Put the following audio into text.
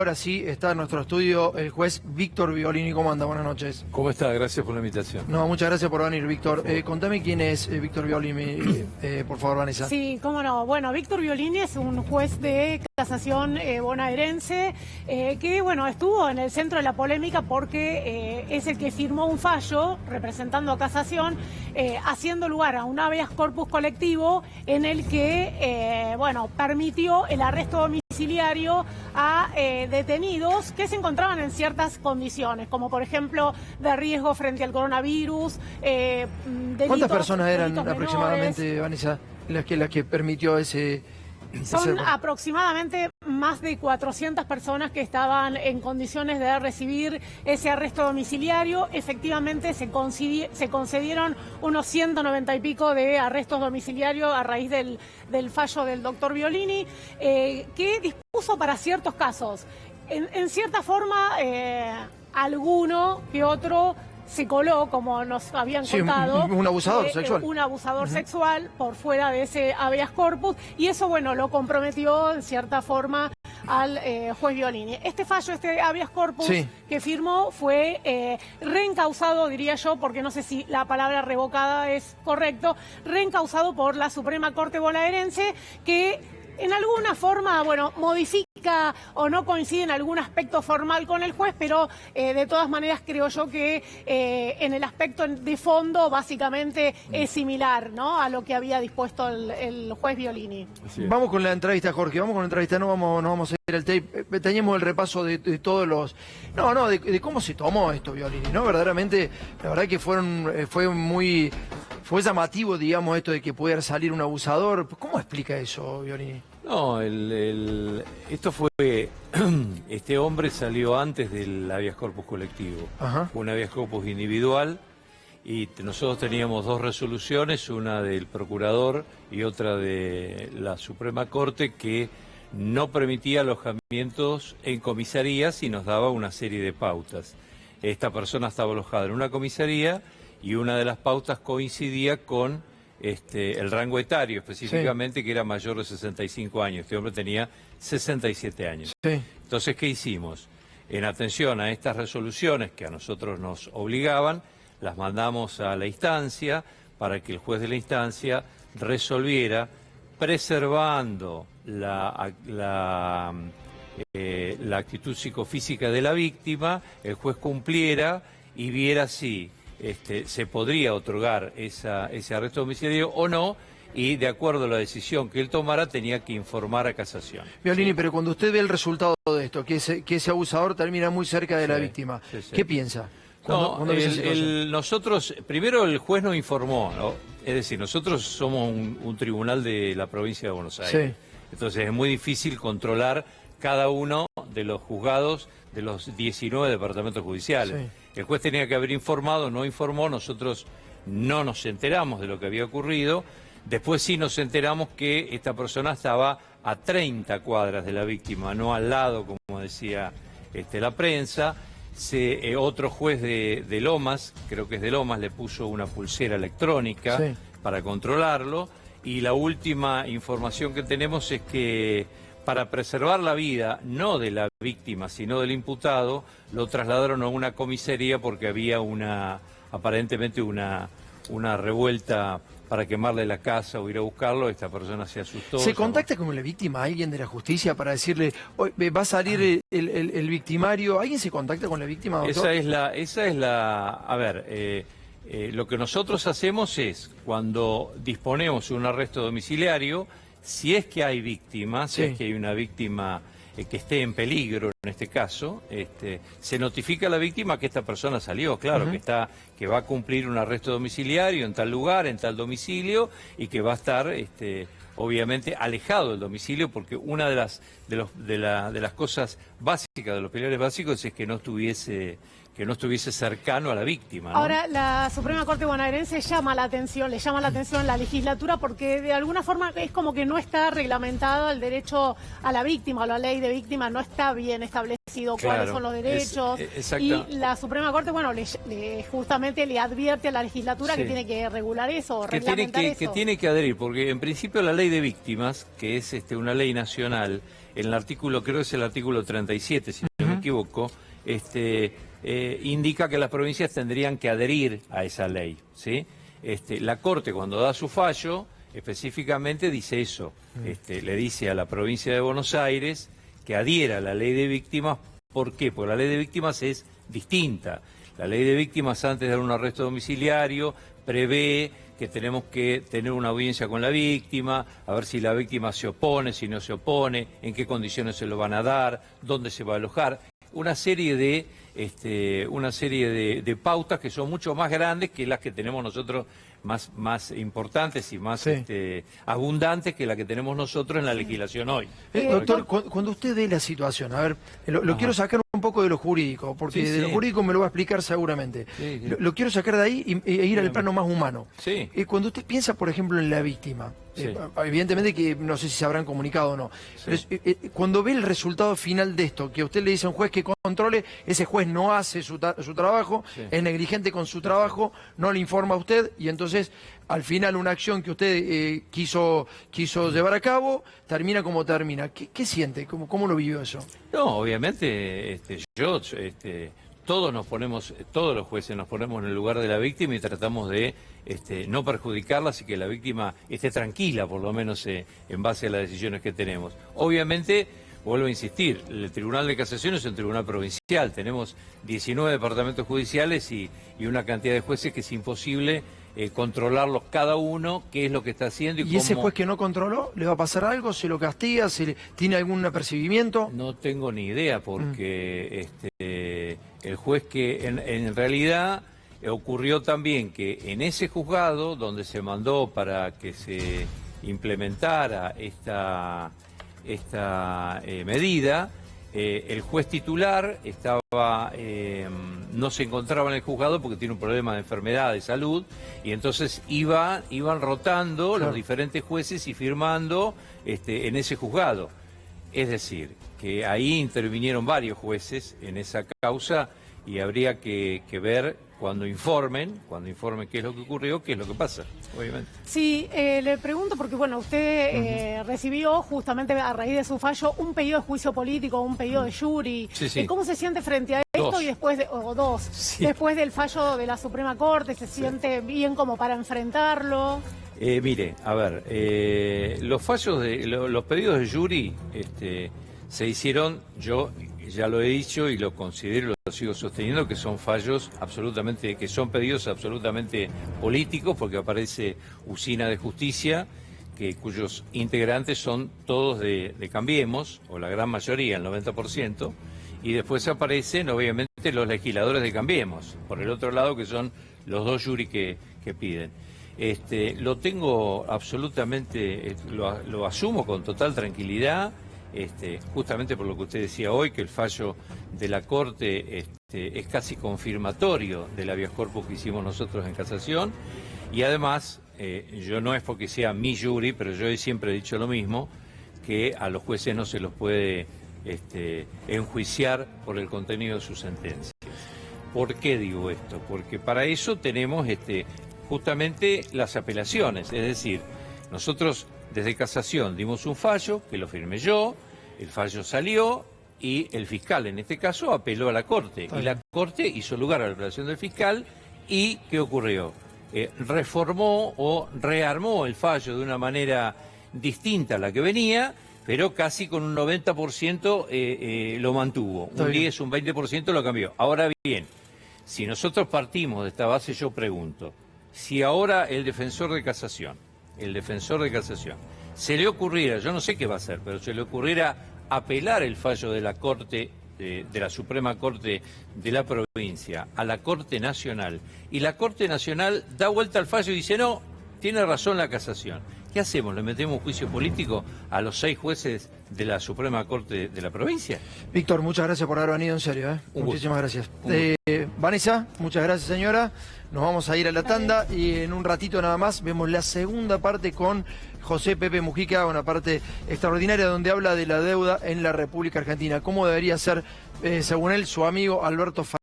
Ahora sí, está en nuestro estudio el juez Víctor Violini. ¿Cómo anda? Buenas noches. ¿Cómo está? Gracias por la invitación. No, muchas gracias por venir, Víctor. Contame quién es Víctor Violini, por favor, Vanessa. Sí, cómo no. Bueno, Víctor Violini es un juez de casación bonaerense que, bueno, estuvo en el centro de la polémica porque es el que firmó un fallo representando a casación, haciendo lugar a un habeas corpus colectivo en el que, bueno, permitió el arresto domiciliario a detenidos que se encontraban en ciertas condiciones, como por ejemplo de riesgo frente al coronavirus. ¿Cuántas personas eran aproximadamente, menores. Vanessa, las que permitió ese... Son aproximadamente más de 400 personas que estaban en condiciones de recibir ese arresto domiciliario. Efectivamente se concedieron unos 190 y pico de arrestos domiciliarios a raíz del fallo del doctor Violini, que dispuso para ciertos casos. En cierta forma, alguno que otro se coló, como nos habían contado. Un abusador sexual. Un abusador sexual por fuera de ese habeas corpus, y eso, bueno, lo comprometió en cierta forma al juez Violini. Este fallo, este habeas corpus que firmó fue reencausado, diría yo, porque no sé si la palabra revocada es correcto, reencausado por la Suprema Corte bonaerense, que en alguna forma, bueno, modifica o no coincide en algún aspecto formal con el juez, pero de todas maneras creo yo que en el aspecto de fondo básicamente es similar, ¿no?, a lo que había dispuesto el juez Violini. Vamos con la entrevista, Jorge, vamos con la entrevista, no vamos a ir al tape. Teníamos el repaso de todos los... de cómo se tomó esto, Violini, ¿no? Verdaderamente, la verdad que fue llamativo, digamos, esto de que pudiera salir un abusador. ¿Cómo explica eso, Violini? No, esto fue... Este hombre salió antes del habeas corpus colectivo. Fue un habeas corpus individual y nosotros teníamos dos resoluciones, una del procurador y otra de la Suprema Corte, que no permitía alojamientos en comisarías y nos daba una serie de pautas. Esta persona estaba alojada en una comisaría y una de las pautas coincidía con el rango etario, específicamente, que era mayor de 65 años. Este hombre tenía 67 años. Entonces, ¿qué hicimos? En atención a estas resoluciones que a nosotros nos obligaban, las mandamos a la instancia para que el juez de la instancia resolviera, preservando la actitud psicofísica de la víctima. El juez cumpliera y viera si se podría otorgar ese arresto domiciliario o no, y de acuerdo a la decisión que él tomara tenía que informar a casación. Violini, pero cuando usted ve el resultado de esto, que ese abusador termina muy cerca de la víctima, ¿qué piensa? Nosotros, primero el juez nos informó, ¿no? Es decir, nosotros somos un tribunal de la provincia de Buenos Aires. Entonces es muy difícil controlar cada uno de los juzgados de los 19 departamentos judiciales. El juez tenía que haber informado, no informó, nosotros no nos enteramos de lo que había ocurrido. Después sí nos enteramos que esta persona estaba a 30 cuadras de la víctima, no al lado, como decía la prensa. Otro juez de Lomas, creo que es de Lomas, le puso una pulsera electrónica para controlarlo. Y la última información que tenemos es que para preservar la vida, no de la víctima, sino del imputado, lo trasladaron a una comisaría porque había aparentemente una revuelta para quemarle la casa o ir a buscarlo. Esta persona se asustó. ¿Se contacta con la víctima, alguien de la justicia, para decirle, va a salir el victimario? ¿Alguien se contacta con la víctima, doctor? Esa es la... A ver, lo que nosotros hacemos es, cuando disponemos un arresto domiciliario, si es que hay víctimas, si es que hay una víctima que esté en peligro, en este caso, se notifica a la víctima que esta persona salió, claro, que va a cumplir un arresto domiciliario en tal lugar, en tal domicilio, y que va a estar, obviamente, alejado del domicilio, porque una de las cosas básicas, de los pilares básicos, es que no estuviese que no estuviese cercano a la víctima, ¿no? Ahora, la Suprema Corte bonaerense le llama la atención la legislatura porque de alguna forma es como que no está reglamentado el derecho a la víctima, o la ley de víctima no está bien establecido cuáles son los derechos. Y la Suprema Corte, bueno, justamente le advierte a la legislatura que tiene que regular eso, reglamentar eso. Que tiene que adherir, porque en principio la ley de víctimas, que es una ley nacional, en el artículo, creo que es el artículo 37, si no me equivoco, indica que las provincias tendrían que adherir a esa ley, ¿sí? La Corte, cuando da su fallo, específicamente dice eso, le dice a la provincia de Buenos Aires que adhiera a la ley de víctimas. ¿Por qué? Porque la ley de víctimas es distinta. La ley de víctimas, antes de dar un arresto domiciliario, prevé que tenemos que tener una audiencia con la víctima, a ver si la víctima se opone, si no se opone, en qué condiciones se lo van a dar, dónde se va a alojar. Una serie de pautas que son mucho más grandes que las que tenemos nosotros, más importantes y más abundantes que la que tenemos nosotros en la legislación hoy. Doctor, cuando usted ve la situación, a ver, lo quiero sacar un poco de lo jurídico, porque de lo jurídico me lo va a explicar seguramente. Lo quiero sacar de ahí e ir al plano más humano. Cuando usted piensa, por ejemplo, en la víctima, evidentemente que no sé si se habrán comunicado o no, pero cuando ve el resultado final de esto, que usted le dice a un juez que controle, ese juez no hace su trabajo, es negligente con su trabajo, no le informa a usted, y entonces al final una acción que usted quiso llevar a cabo termina como termina. ¿Qué siente? ¿Cómo lo vivió eso? No, obviamente todos los jueces nos ponemos en el lugar de la víctima y tratamos de no perjudicarla, así que la víctima esté tranquila, por lo menos en base a las decisiones que tenemos. Obviamente, vuelvo a insistir, el Tribunal de Casación es un tribunal provincial, tenemos 19 departamentos judiciales y una cantidad de jueces que es imposible controlarlos cada uno, qué es lo que está haciendo y cómo... ese juez que no controló, le va a pasar algo? ¿Se lo castiga? ¿Tiene algún apercibimiento? No tengo ni idea, porque el juez que en realidad ocurrió también que en ese juzgado donde se mandó para que se implementara esta medida, el juez titular no se encontraba en el juzgado porque tiene un problema de enfermedad, de salud, y entonces iban rotando los diferentes jueces y firmando en ese juzgado. Es decir, que ahí intervinieron varios jueces en esa causa y habría que ver cuando informen qué es lo que ocurrió, qué es lo que pasa, obviamente. Sí, le pregunto porque, bueno, usted recibió justamente a raíz de su fallo un pedido de juicio político, un pedido de jury. ¿Cómo se siente frente a esto? Y después después del fallo de la Suprema Corte, ¿se siente bien como para enfrentarlo? Mire, a ver, los pedidos de jury se hicieron, yo ya lo he dicho y lo considero, lo sigo sosteniendo, que son que son pedidos absolutamente políticos, porque aparece Usina de Justicia, cuyos integrantes son todos de Cambiemos, o la gran mayoría, el 90%, y después aparecen obviamente los legisladores de Cambiemos, por el otro lado, que son los dos jury que piden. Lo tengo absolutamente, lo asumo con total tranquilidad, justamente por lo que usted decía hoy, que el fallo de la Corte es casi confirmatorio del habeas corpus que hicimos nosotros en casación, y además, yo no es porque sea mi jury, pero yo siempre he dicho lo mismo, que a los jueces no se los puede enjuiciar por el contenido de sus sentencias. ¿Por qué digo esto? Porque para eso tenemos justamente las apelaciones, es decir, nosotros desde casación dimos un fallo, que lo firmé yo, el fallo salió y el fiscal en este caso apeló a la Corte. Y la Corte hizo lugar a la apelación del fiscal y ¿qué ocurrió? Reformó o rearmó el fallo de una manera distinta a la que venía, pero casi con un 90% lo mantuvo. Un 10, un 20% lo cambió. Ahora bien, si nosotros partimos de esta base, yo pregunto, si ahora el defensor de casación, se le ocurriera, yo no sé qué va a hacer, pero se le ocurriera apelar el fallo de la Corte, de la Suprema Corte de la provincia a la Corte Nacional, y la Corte Nacional da vuelta al fallo y dice, no, tiene razón la casación, ¿Qué hacemos? ¿Le metemos un juicio político a los 6 jueces de la Suprema Corte de la provincia? Víctor, muchas gracias por haber venido, en serio. Muchísimas gracias. Vanessa, muchas gracias, señora. Nos vamos a ir a la tanda y en un ratito nada más vemos la segunda parte con José Pepe Mujica, una parte extraordinaria donde habla de la deuda en la República Argentina. ¿Cómo debería ser, según él, su amigo Alberto Fernández?